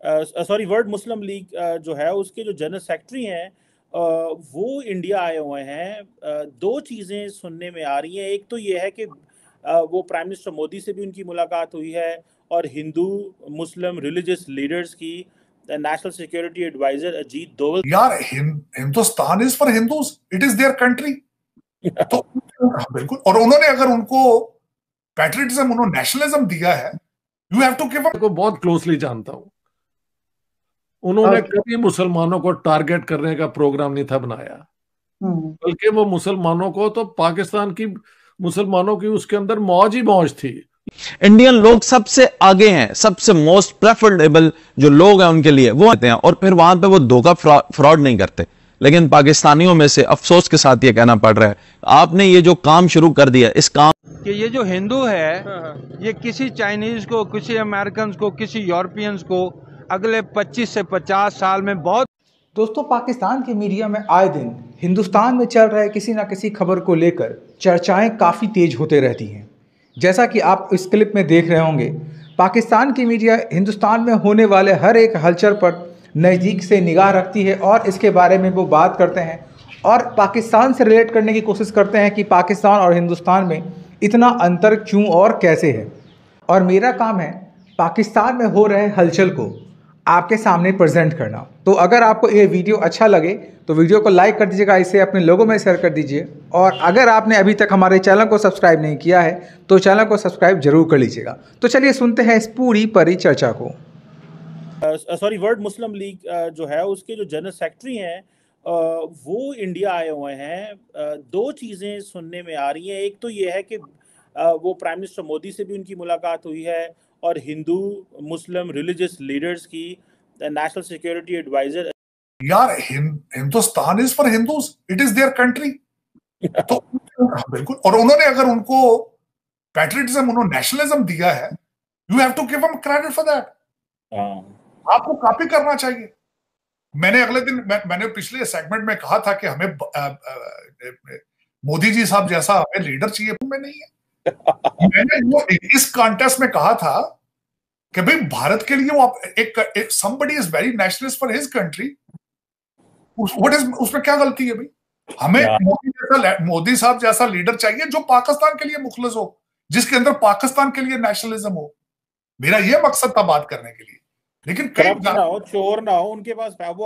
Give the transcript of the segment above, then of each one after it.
Sorry world मुस्लिम league जो है उसके जो जनरल सेक्रेटरी हैं वो इंडिया आए हुए हैं। दो चीज़ें सुनने में आ रही हैं। एक तो ये है कि वो प्राइम मिनिस्टर मोदी से भी उनकी मुलाकात हुई है और हिंदू मुस्लिम रिलीजियस लीडर्स की national security adviser Ajit Doval यार Hindustan is for Hindus, it is their country. तो बिल्कुल, और उन्होंने अगर उनको पैट्रियटिज्म, उन्होंने नेशनलिज्म दिया है, यू हैव टू गिव को बहुत क्लोजली जानता हूं। उन्होंने कभी मुसलमानों को टारगेट करने का प्रोग्राम नहीं था बनाया, बल्कि वो मुसलमानों को तो पाकिस्तान की मुसलमानों की उसके अंदर मौज ही मौज थी। इंडियन लोग सबसे आगे हैं, सबसे मोस्ट प्रेफरेबल जो लोग हैं उनके लिए वो आते हैं, और फिर वहां पे वो धोखा फ्रॉड नहीं करते। लेकिन पाकिस्तानियों में से अफसोस के साथ ये कहना पड़ रहा है, आपने ये जो काम शुरू कर दिया, इस काम कि ये जो हिंदू है ये किसी चाइनीज को, किसी अमेरिकन को, किसी यूरोपियंस को अगले 25 से 50 साल में बहुत। दोस्तों, पाकिस्तान के मीडिया में आए दिन हिंदुस्तान में चल रहे किसी ना किसी खबर को लेकर चर्चाएं काफ़ी तेज होते रहती हैं। जैसा कि आप इस क्लिप में देख रहे होंगे, पाकिस्तान की मीडिया हिंदुस्तान में होने वाले हर एक हलचल पर नज़दीक से निगाह रखती है और इसके बारे में वो बात करते हैं और पाकिस्तान से रिलेट करने की कोशिश करते हैं कि पाकिस्तान और हिंदुस्तान में इतना अंतर क्यों और कैसे है। और मेरा काम है पाकिस्तान में हो रहे हलचल को आपके सामने प्रेजेंट करना। तो अगर आपको ये वीडियो अच्छा लगे तो वीडियो को लाइक कर दीजिएगा, इसे अपने लोगों में शेयर कर दीजिए, और अगर आपने अभी तक हमारे चैनल को सब्सक्राइब नहीं किया है तो चैनल को सब्सक्राइब जरूर कर लीजिएगा। तो चलिए सुनते हैं इस पूरी परिचर्चा को। सॉरी वर्ल्ड मुस्लिम लीग जो है उसके जो जनरल सेक्रेटरी हैं वो इंडिया आए हुए हैं। दो चीज़ें सुनने में आ रही हैं। एक तो ये है कि वो प्राइम मिनिस्टर मोदी से भी उनकी मुलाकात हुई है और हिंदू मुस्लिम रिलीजियस लीडर्स की नेशनल सिक्योरिटी एडवाइजर। यार Hindustan is for Hindus, it is their country. तो बिल्कुल, और उन्होंने अगर उनको पैट्रियटिज्म, उन्होंने नेशनलिज्म दिया है, you have to give them credit for that. आपको कॉपी करना चाहिए। मैंने अगले दिन मैंने पिछले सेगमेंट में कहा था कि हमें मोदी जी साहब जैसा हमें लीडर चाहिए, में नहीं है। मैंने वो इस कॉन्टेस्ट में कहा था कि भाई भारत के लिए वो एक somebody is very nationalist for his country, उसमें क्या गलती है भाई? हमें मोदी साहब जैसा लीडर चाहिए जो पाकिस्तान के लिए मुखलिस हो, जिसके अंदर पाकिस्तान के लिए नेशनलिज्म हो। मेरा ये मकसद था बात करने के लिए। लेकिन करप्ट ना हो, चोर ना हो, उनके पास वो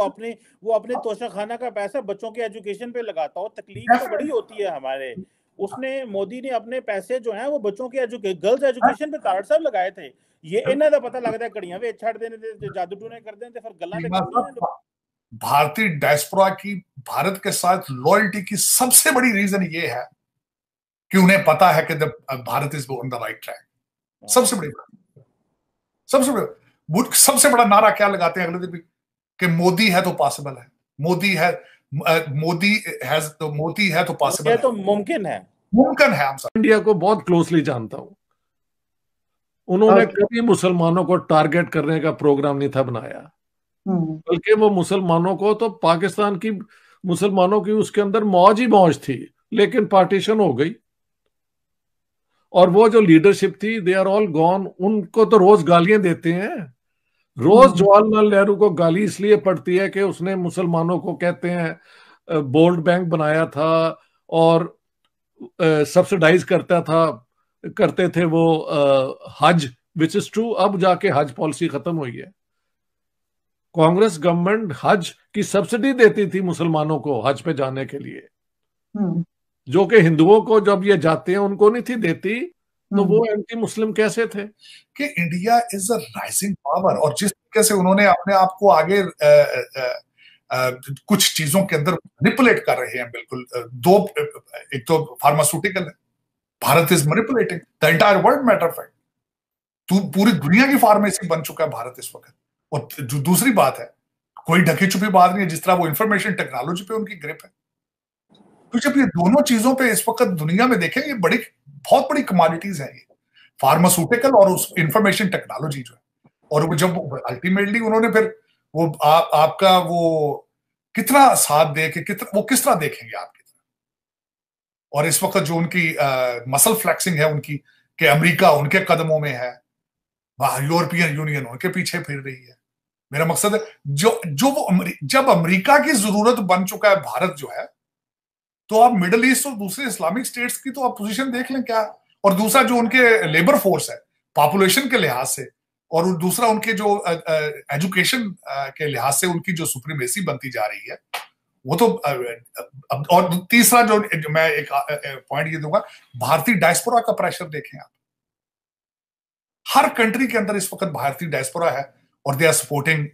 अपने तोशाखाना का पैसा बच्चों के एजुकेशन पे लगाता हो। तकलीफ तो बड़ी होती है हमारे। मोदी ने अपने पैसे जो हैं वो बच्चों के गर्ल्स एजुकेशन पे तारड़ साहब लगाए थे। ये इन्हें तो पता लगता है कड़ियां वे छड़ देने थे, जादू टूने कर देने थे, फिर गल्ला पे करनी। भारतीय डायस्पोरा की भारत के साथ लॉयल्टी की सबसे बड़ी रीजन ये है कि उन्हें पता है कि Bharat is on the right track. सबसे बड़ा नारा क्या लगाते हैं अगले दिन भी कि मोदी है तो पॉसिबल है, मोदी है तो पॉसिबल है, तो मुमकिन है हम सब। इंडिया को बहुत क्लोजली जानता हूं। उन्होंने कभी मुसलमानों को टारगेट करने का प्रोग्राम नहीं था बनाया, बल्कि वो मुसलमानों को तो पाकिस्तान की मुसलमानों की उसके अंदर मौज ही मौज थी। लेकिन पार्टीशन हो गई और वो जो लीडरशिप थी, दे आर ऑल गॉन। उनको तो रोज गालियां देते हैं। रोज जवाहरलाल नेहरू को गाली इसलिए पड़ती है कि उसने मुसलमानों को, कहते हैं, बोल्ड बैंक बनाया था और सब्सिडाइज करते थे वो हज, विच इज ट्रू। अब जाके हज पॉलिसी खत्म हुई है। कांग्रेस गवर्नमेंट हज की सब्सिडी देती थी मुसलमानों को हज पे जाने के लिए, जो कि हिंदुओं को जब ये जाते हैं उनको नहीं थी देती। तो वो एंटी मुस्लिम कैसे थे? कि India is a rising power, और जिस तरीके से उन्होंने अपने आप को आगे कुछ चीजों के अंदर मैनिपुलेट कर रहे हैं। बिल्कुल एक तो फार्मास्यूटिकल है, Bharat is manipulating the entire world. Matter of fact पूरी दुनिया की फार्मेसी बन चुका है भारत इस वक्त। और जो दूसरी बात है, कोई ढकी छुपी बात नहीं है, जिस तरह वो इंफॉर्मेशन टेक्नोलॉजी पे उनकी ग्रिप है। तो जब ये दोनों चीजों पे इस वक्त दुनिया में देखें, ये बहुत बड़ी कमोडिटीज है, ये फार्मास्यूटिकल और उस इंफॉर्मेशन टेक्नोलॉजी जो है। और वो जब अल्टीमेटली उन्होंने फिर वो आपका वो कितना साथ दे के वो किस तरह देखेंगे आपकी तरह। और इस वक्त जो उनकी मसल फ्लेक्सिंग है उनकी, कि अमेरिका उनके कदमों में है, यूरोपियन यूनियन उनके पीछे फिर रही है, मेरा मकसद है जब अमेरिका की जरूरत बन चुका है भारत जो है, तो आप मिडिल ईस्ट और दूसरे इस्लामिक स्टेट्स की तो आप पोजीशन देख लें क्या। और दूसरा जो उनके लेबर फोर्स है पॉपुलेशन के लिहाज से, और दूसरा उनके जो एजुकेशन के लिहाज से उनकी जो सुप्रीमेसी बनती जा रही है वो तो। और तीसरा जो मैं एक पॉइंट ये दूंगा, भारतीय डायस्पोरा का प्रेशर देखें आप। हर कंट्री के अंदर इस वक्त भारतीय डायस्पोरा है और दे आर सपोर्टिंग।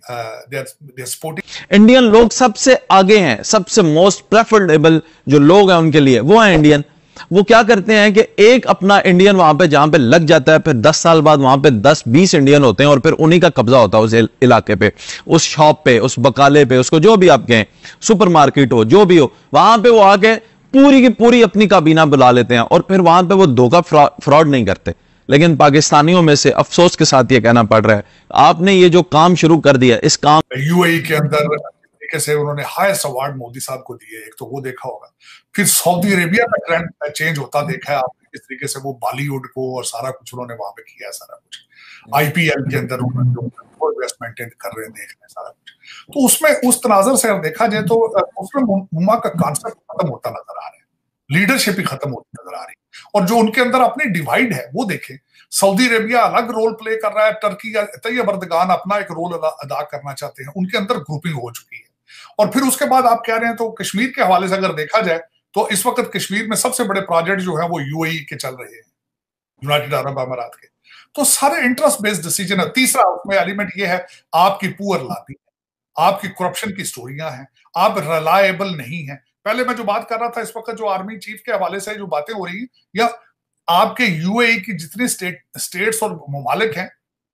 इंडियन लोग सबसे आगे हैं, सबसे मोस्ट प्रेफरेबल जो लोग हैं उनके लिए वो है इंडियन। वो क्या करते हैं कि एक अपना इंडियन वहां पे जहां पे लग जाता है, फिर 10 साल बाद वहां पे 10-20 इंडियन होते हैं और फिर उन्हीं का कब्जा होता है उस इलाके पे, उस शॉप पे, उस बकाले पे, उसको जो भी आप कहें, सुपरमार्केट हो, जो भी हो, वहां पे वो आके पूरी की पूरी अपनी काबीना बुला लेते हैं और फिर वहां पे वो धोखा फ्रॉड नहीं करते। लेकिन पाकिस्तानियों में से अफसोस के साथ ये कहना पड़ रहा है, आपने ये जो काम शुरू कर दिया, इस काम यूएई के अंदर तरीके से उन्होंने हाईएस्ट अवार्ड मोदी साहब को दिए, एक तो वो देखा होगा। फिर सऊदी अरेबिया का ट्रेंड चेंज होता देखा है आपने, किस तरीके से वो बॉलीवुड को और सारा कुछ उन्होंने वहां पे किया है, सारा कुछ आईपीएल के अंदर इन्वेस्टमेंट कर रहे हैं, देख रहे हैं सारा कुछ। तो उसमें उस तनाजर से देखा जाए तो उसमें उम्मा का कॉन्सेप्ट खत्म होता नजर आ रहा है, लीडरशिप ही खत्म होती नजर आ रही है। और जो उनके अंदर अपनी डिवाइड है वो देखें, सऊदी अरेबिया अलग रोल प्ले कर रहा है, टर्की या तैयब अर्दगान अपना एक रोल अदा करना चाहते हैं, उनके अंदर ग्रुपिंग हो चुकी है। और फिर उसके बाद आप कह रहे हैं तो कश्मीर के हवाले से अगर देखा जाए तो इस वक्त कश्मीर में सबसे बड़े प्रोजेक्ट जो है वो यूएई के चल रहे हैं, यूनाइटेड अरब अमीरात के। तो सारे इंटरेस्ट बेस्ड डिसीजन है। तीसरा उसमें एलिमेंट ये है, आपकी पुअर लाती है, आपकी करप्शन की स्टोरियां हैं, आप रिलायबल नहीं है। पहले मैं जो बात कर रहा था, इस वक्त जो आर्मी चीफ के हवाले से जो बातें हो रही है, या आपके यूएई की जितनी स्टेट्स और ममालिक हैं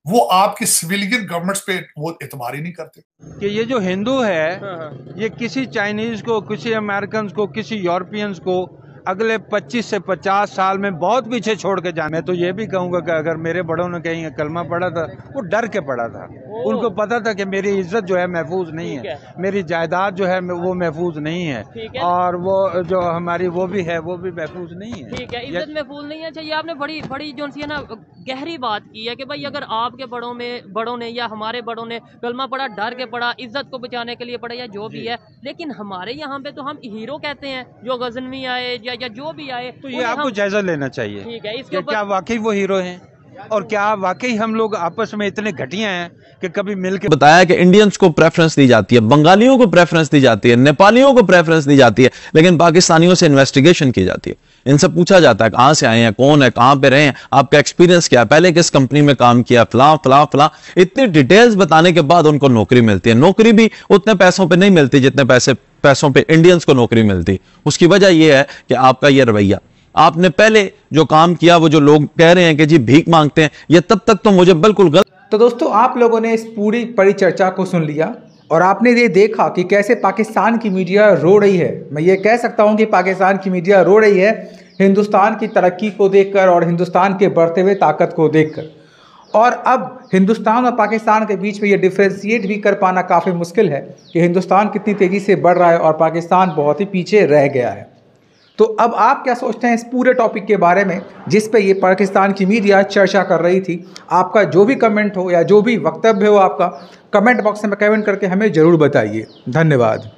वो आपकी सिविलियन गवर्नमेंट्स पे वो एतबार ही नहीं करते। कि ये जो हिंदू है ये किसी चाइनीज को, किसी अमेरिकन को, किसी यूरोपियंस को अगले 25 से 50 साल में बहुत पीछे छोड़ के जाए। मैं तो ये भी कहूंगा कि अगर मेरे बड़ों ने कहीं कलमा पढ़ा था वो डर के पढ़ा था, उनको पता था कि मेरी इज्जत जो है महफूज नहीं है, मेरी जायदाद जो है वो महफूज नहीं है, और वो जो हमारी वो भी है वो भी महफूज नहीं है। ठीक है, इज्जत महफूज नहीं है। अच्छा, ये आपने बड़ी बड़ी जो सी है ना गहरी बात की है कि भाई अगर आपके बड़ों ने या हमारे बड़ों ने कलमा पढ़ा, डर के पढ़ा, इज्जत को बचाने के लिए पढ़ा या जो भी है, लेकिन हमारे यहाँ पे तो हम हीरो कहते हैं जो गजनवी आए या जो भी आए, तो ये आपको जायजा लेना चाहिए। ठीक है, इसके क्या वाकई वो हीरो हैं, और क्या वाकई हम लोग आपस में इतने घटिया हैं कि कभी मिलकर। बताया कि इंडियंस को प्रेफरेंस दी जाती है, बंगालियों को प्रेफरेंस दी जाती है, नेपालियों को प्रेफरेंस दी जाती है, लेकिन पाकिस्तानियों से इन्वेस्टिगेशन की जाती है। इनसे पूछा जाता है कहां से आए हैं, कौन है, कहां पे रहे हैं, आपका एक्सपीरियंस क्या है, पहले किस कंपनी में काम किया, फला फला फला, इतनी डिटेल्स बताने के बाद उनको नौकरी मिलती है। नौकरी भी उतने पैसों पे नहीं मिलती जितने पैसों पे इंडियंस को नौकरी मिलती। उसकी वजह यह है कि आपका यह रवैया, आपने पहले जो काम किया, वो जो लोग कह रहे हैं कि जी भीख मांगते हैं, ये तब तक तो मुझे बिल्कुल गलत। तो दोस्तों, आप लोगों ने इस पूरी परिचर्चा को सुन लिया और आपने ये देखा कि कैसे पाकिस्तान की मीडिया रो रही है। मैं ये कह सकता हूँ कि पाकिस्तान की मीडिया रो रही है हिंदुस्तान की तरक्की को देखकर और हिंदुस्तान के बढ़ते हुए ताकत को देखकर। और अब हिंदुस्तान और पाकिस्तान के बीच में ये डिफ्रेंशिएट भी कर पाना काफ़ी मुश्किल है कि हिंदुस्तान कितनी तेज़ी से बढ़ रहा है और पाकिस्तान बहुत ही पीछे रह गया है। तो अब आप क्या सोचते हैं इस पूरे टॉपिक के बारे में जिस पे ये पाकिस्तान की मीडिया चर्चा कर रही थी? आपका जो भी कमेंट हो या जो भी वक्तव्य हो आपका, कमेंट बॉक्स में कमेंट करके हमें ज़रूर बताइए। धन्यवाद।